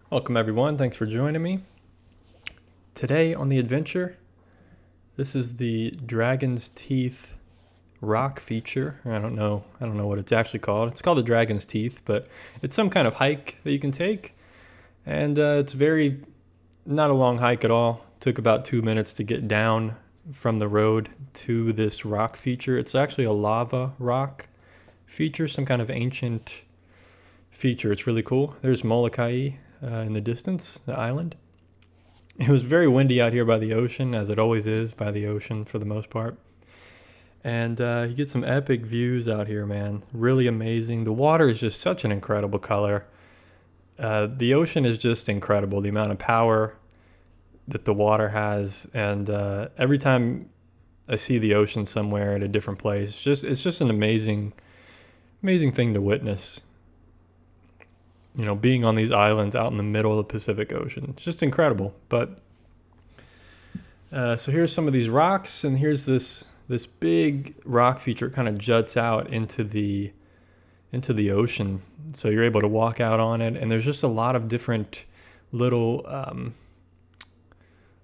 Welcome everyone, thanks for joining me. Today on the adventure, this is the Dragon's Teeth rock feature. I don't know what it's actually called. It's called the Dragon's Teeth, but it's some kind of hike that you can take. And it's not a long hike at all. Took about 2 minutes to get down from the road to this rock feature. It's actually a lava rock feature, some kind of ancient feature. It's really cool. There's Molokai in the distance, the island. It was very windy out here by the ocean, as it always is by the ocean for the most part. And you get some epic views out here, man. Really amazing. The water is just such an incredible color. The ocean is just incredible, the amount of power that the water has. And every time I see the ocean somewhere at a different place, it's just an amazing thing to witness. You know, being on these islands out in the middle of the Pacific Ocean. It's just incredible. But so here's some of these rocks, and here's this big rock feature. It kind of juts out into the ocean. So you're able to walk out on it, and there's just a lot of different little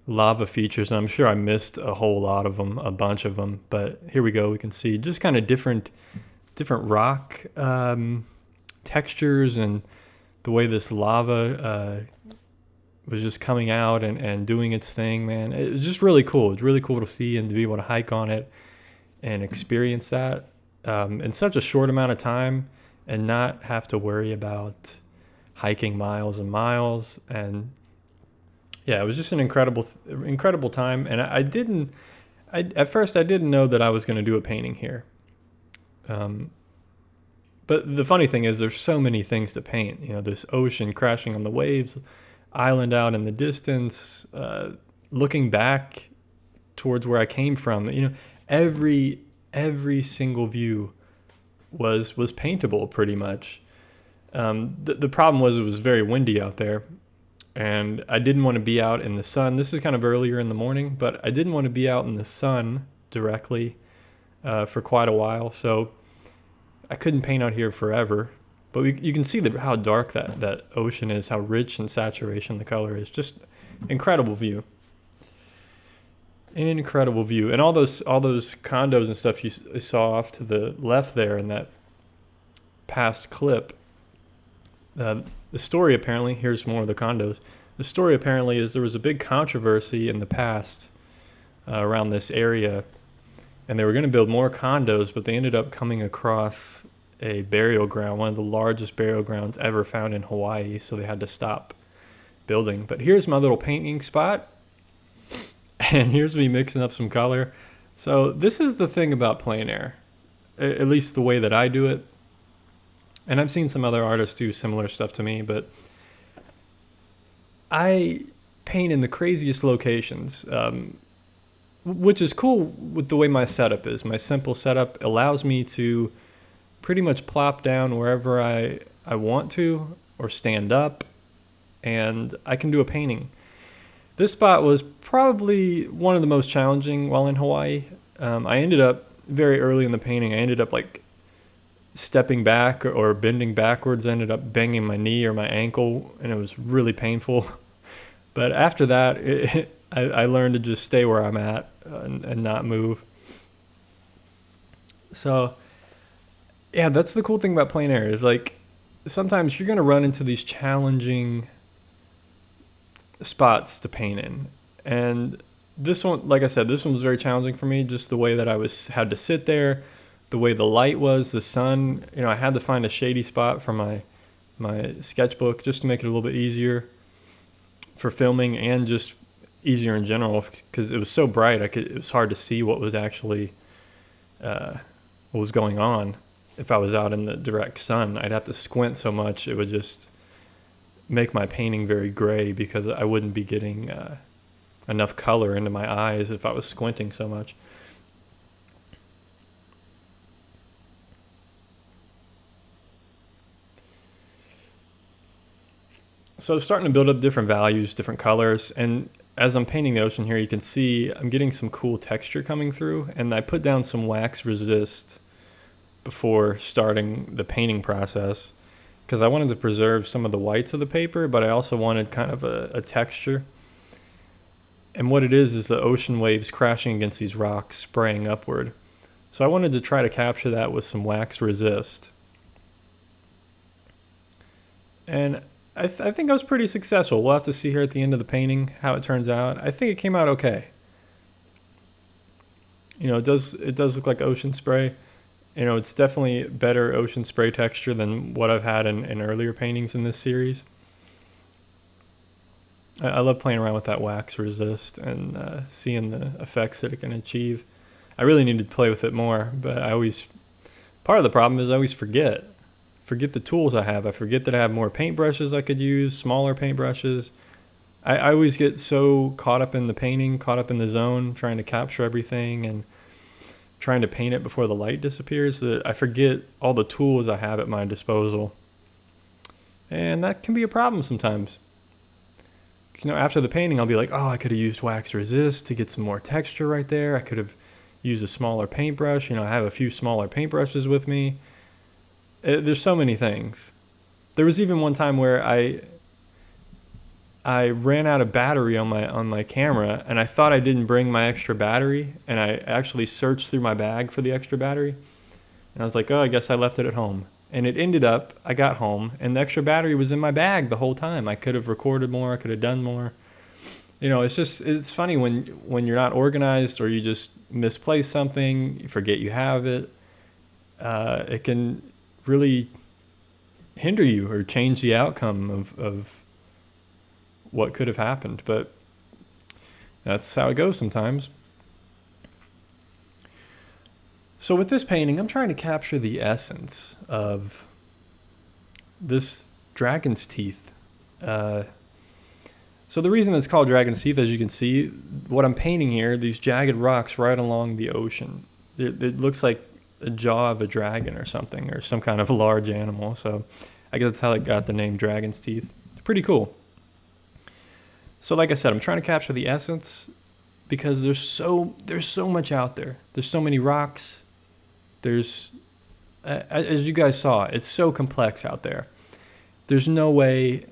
lava features. And I'm sure I missed a whole lot of them, a bunch of them. But here we go. We can see just kind of different rock textures and the way this lava was just coming out and doing its thing, man. It was just really cool. It's really cool to see and to be able to hike on it and experience that in such a short amount of time and not have to worry about hiking miles and miles. And yeah, it was just an incredible time. And at first I didn't know that I was going to do a painting here. But the funny thing is there's so many things to paint. You know, this ocean crashing on the waves, island out in the distance, looking back towards where I came from. You know, every single view was paintable pretty much. The problem was it was very windy out there, and I didn't want to be out in the sun. This is kind of earlier in the morning, but I didn't want to be out in the sun directly for quite a while. So I couldn't paint out here forever, but you can see how dark that ocean is, how rich in saturation the color is. Just incredible view. Incredible view. And all those condos and stuff you saw off to the left there in that past clip. The story apparently, here's more of the condos. The story apparently is there was a big controversy in the past around this area, and they were going to build more condos, but they ended up coming across a burial ground, one of the largest burial grounds ever found in Hawaii, so they had to stop building. But here's my little painting spot, and here's me mixing up some color. So this is the thing about plein air, at least the way that I do it. And I've seen some other artists do similar stuff to me, but I paint in the craziest locations. Which is cool with the way my setup is. My simple setup allows me to pretty much plop down wherever I want to or stand up, and I can do a painting. This spot was probably one of the most challenging while in Hawaii. I ended up very early in the painting, I ended up like stepping back or bending backwards. I ended up banging my knee or my ankle, and it was really painful. But after that, I learned to just stay where I'm at and not move. So, yeah, that's the cool thing about plein air is like sometimes you're going to run into these challenging spots to paint in. And this one, like I said, this one was very challenging for me, just the way that had to sit there, the way the light was, the sun. You know, I had to find a shady spot for my sketchbook just to make it a little bit easier for filming and just easier in general because it was so bright. It was hard to see what was actually what was going on. If I was out in the direct sun, I'd have to squint so much it would just make my painting very gray because I wouldn't be getting enough color into my eyes if I was squinting so much. So starting to build up different values, different colors, and as I'm painting the ocean here, you can see I'm getting some cool texture coming through, and I put down some wax resist before starting the painting process. because I wanted to preserve some of the whites of the paper, but I also wanted kind of a texture. And what it is the ocean waves crashing against these rocks, spraying upward. So I wanted to try to capture that with some wax resist. And I think I was pretty successful. We'll have to see here at the end of the painting how it turns out. I think it came out okay. You know, it does look like ocean spray. You know, it's definitely better ocean spray texture than what I've had in earlier paintings in this series. I love playing around with that wax resist and seeing the effects that it can achieve. I really need to play with it more, but part of the problem is I always forget the tools I have. I forget that I have more paintbrushes I could use, smaller paintbrushes. I always get so caught up in the painting, caught up in the zone, trying to capture everything and trying to paint it before the light disappears, that I forget all the tools I have at my disposal. And that can be a problem sometimes. You know, after the painting, I'll be like, oh, I could have used wax resist to get some more texture right there. I could have used a smaller paintbrush. You know, I have a few smaller paintbrushes with me. There's so many things. There was even one time where I ran out of battery on my camera, and I thought I didn't bring my extra battery, and I actually searched through my bag for the extra battery, and I was like, oh, I guess I left it at home. And it ended up, I got home, and the extra battery was in my bag the whole time. I could have recorded more, I could have done more. You know, it's funny when you're not organized or you just misplace something, you forget you have it. It can really hinder you or change the outcome of what could have happened. But that's how it goes sometimes. So with this painting, I'm trying to capture the essence of this dragon's teeth. So the reason it's called dragon's teeth, as you can see, what I'm painting here, these jagged rocks right along the ocean. It looks like a jaw of a dragon or something, or some kind of large animal. So I guess that's how it got the name dragon's teeth. It's pretty cool. So like I said, I'm trying to capture the essence because there's so much out there. There's so many rocks. There's, as you guys saw, it's so complex out there. There's no way,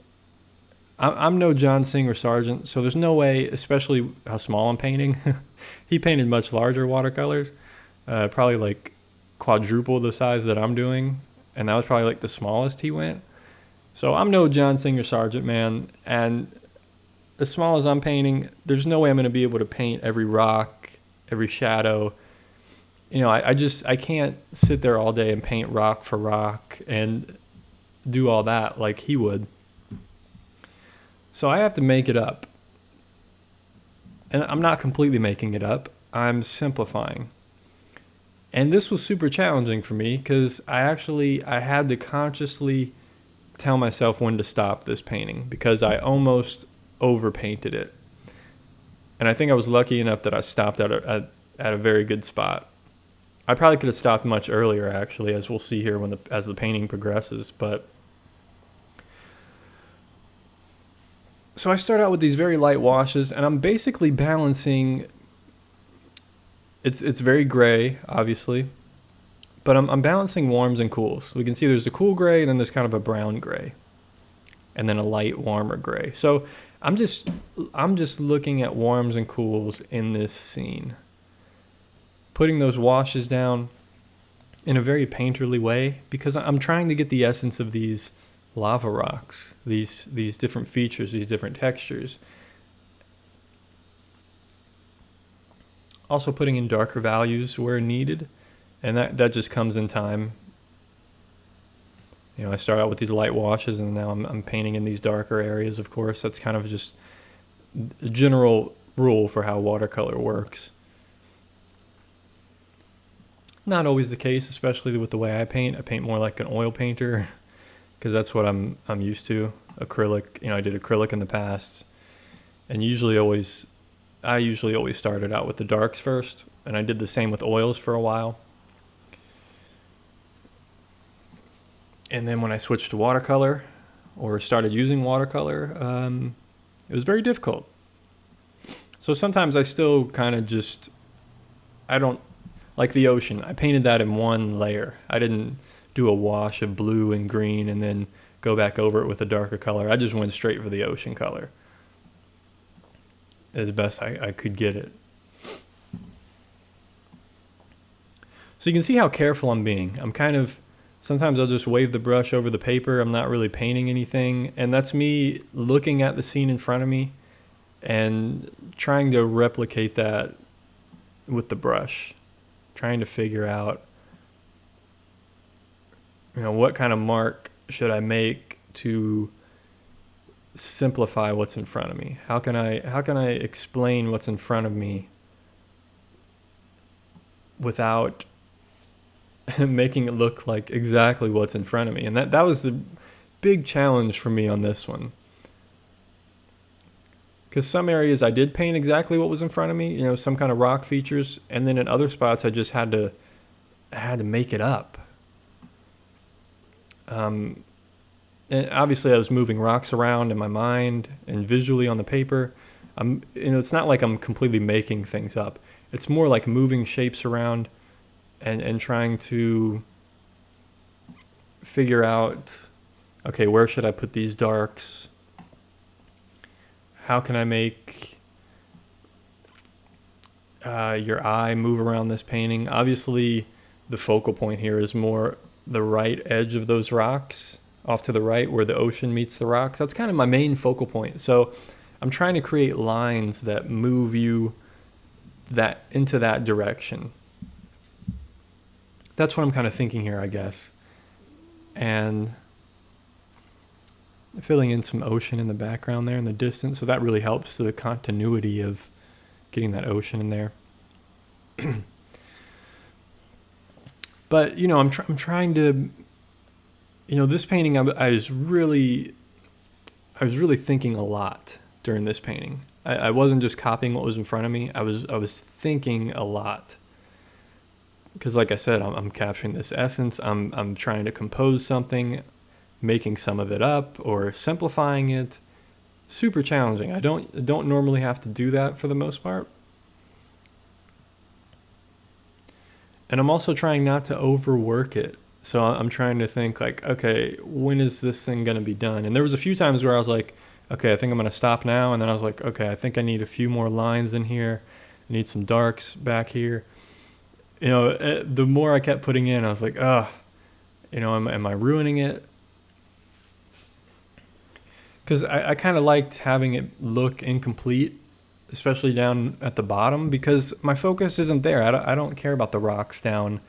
I'm no John Singer Sargent, so there's no way, especially how small I'm painting. He painted much larger watercolors, probably like quadruple the size that I'm doing, and that was probably like the smallest he went. So I'm no John Singer Sargent, man, and as small as I'm painting, there's no way I'm going to be able to paint every rock, every shadow. You know, I can't sit there all day and paint rock for rock and do all that like he would. So I have to make it up. And I'm not completely making it up. I'm simplifying. And this was super challenging for me because I had to consciously tell myself when to stop this painting because I almost overpainted it. And I think I was lucky enough that I stopped at a very good spot. I probably could have stopped much earlier, actually, as we'll see here as the painting progresses. But so I start out with these very light washes, and I'm basically balancing. It's very gray, obviously, but I'm balancing warms and cools. We can see there's a cool gray, and then there's kind of a brown gray, and then a light, warmer gray. So I'm just looking at warms and cools in this scene, putting those washes down in a very painterly way because I'm trying to get the essence of these lava rocks, these different features, these different textures. Also putting in darker values where needed, and that just comes in time. You know, I start out with these light washes, and now I'm painting in these darker areas, of course. That's kind of just a general rule for how watercolor works. Not always the case, especially with the way I paint. I paint more like an oil painter because that's what I'm used to. Acrylic, you know, I did acrylic in the past, and I usually always started out with the darks first, and I did the same with oils for a while. And then when I switched to watercolor or started using watercolor, it was very difficult. So sometimes I still kind of I don't, like the ocean, I painted that in one layer. I didn't do a wash of blue and green and then go back over it with a darker color. I just went straight for the ocean color as best I could get it. So you can see how careful I'm being. I'm kind of, sometimes I'll just wave the brush over the paper. I'm not really painting anything. And that's me looking at the scene in front of me and trying to replicate that with the brush. Trying to figure out, what kind of mark should I make to simplify what's in front of me? How can I explain what's in front of me without making it look like exactly what's in front of me? And that was the big challenge for me on this one. Because some areas I did paint exactly what was in front of me, some kind of rock features, and then in other spots I just had to make it up. And obviously I was moving rocks around in my mind and visually on the paper. It's not like I'm completely making things up. It's more like moving shapes around and trying to figure out, okay, where should I put these darks? How can I make your eye move around this painting? Obviously, the focal point here is more the right edge of those rocks, off to the right where the ocean meets the rocks. That's kind of my main focal point. So I'm trying to create lines that move you into that direction. That's what I'm kind of thinking here, I guess. And filling in some ocean in the background there in the distance, so that really helps to the continuity of getting that ocean in there. But I'm trying to, this painting I was really thinking a lot during this painting. I wasn't just copying what was in front of me. I was thinking a lot, because like I said, I'm capturing this essence. I'm trying to compose something, making some of it up or simplifying it. Super challenging. I don't normally have to do that for the most part. And I'm also trying not to overwork it. So I'm trying to think like, okay, when is this thing going to be done? And there was a few times where I was like, okay, I think I'm going to stop now. And then I was like, okay, I think I need a few more lines in here. I need some darks back here. The more I kept putting in, I was like, am I ruining it? Because I kind of liked having it look incomplete, especially down at the bottom, because my focus isn't there. I don't care about the rocks down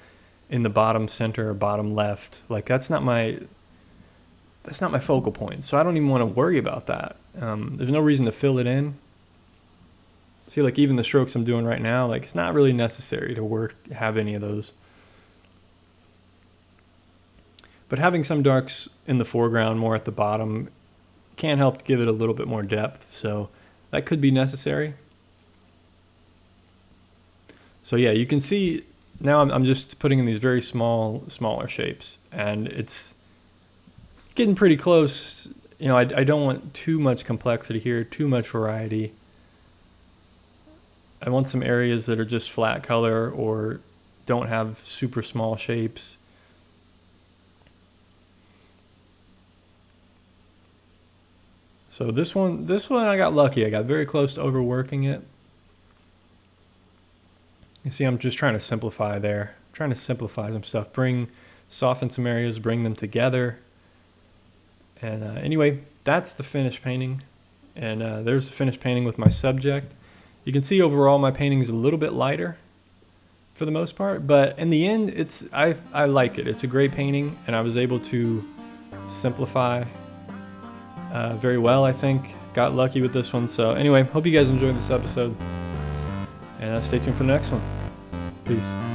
in the bottom center or bottom left. Like that's not my focal point. So I don't even want to worry about that. There's no reason to fill it in. See, like even the strokes I'm doing right now, like it's not really necessary to have any of those. But having some darks in the foreground, more at the bottom, can help to give it a little bit more depth. So that could be necessary. So yeah, you can see now I'm just putting in these very smaller shapes, and it's getting pretty close. I don't want too much complexity here, too much variety. I want some areas that are just flat color or don't have super small shapes. So this one I got lucky. I got very close to overworking it. You see, I'm just trying to simplify there. Trying to simplify some stuff. Soften some areas, bring them together. And anyway, that's the finished painting. And there's the finished painting with my subject. You can see overall my painting is a little bit lighter for the most part. But in the end, I like it. It's a great painting. And I was able to simplify very well, I think. Got lucky with this one. So anyway, hope you guys enjoyed this episode. And stay tuned for the next one. Peace.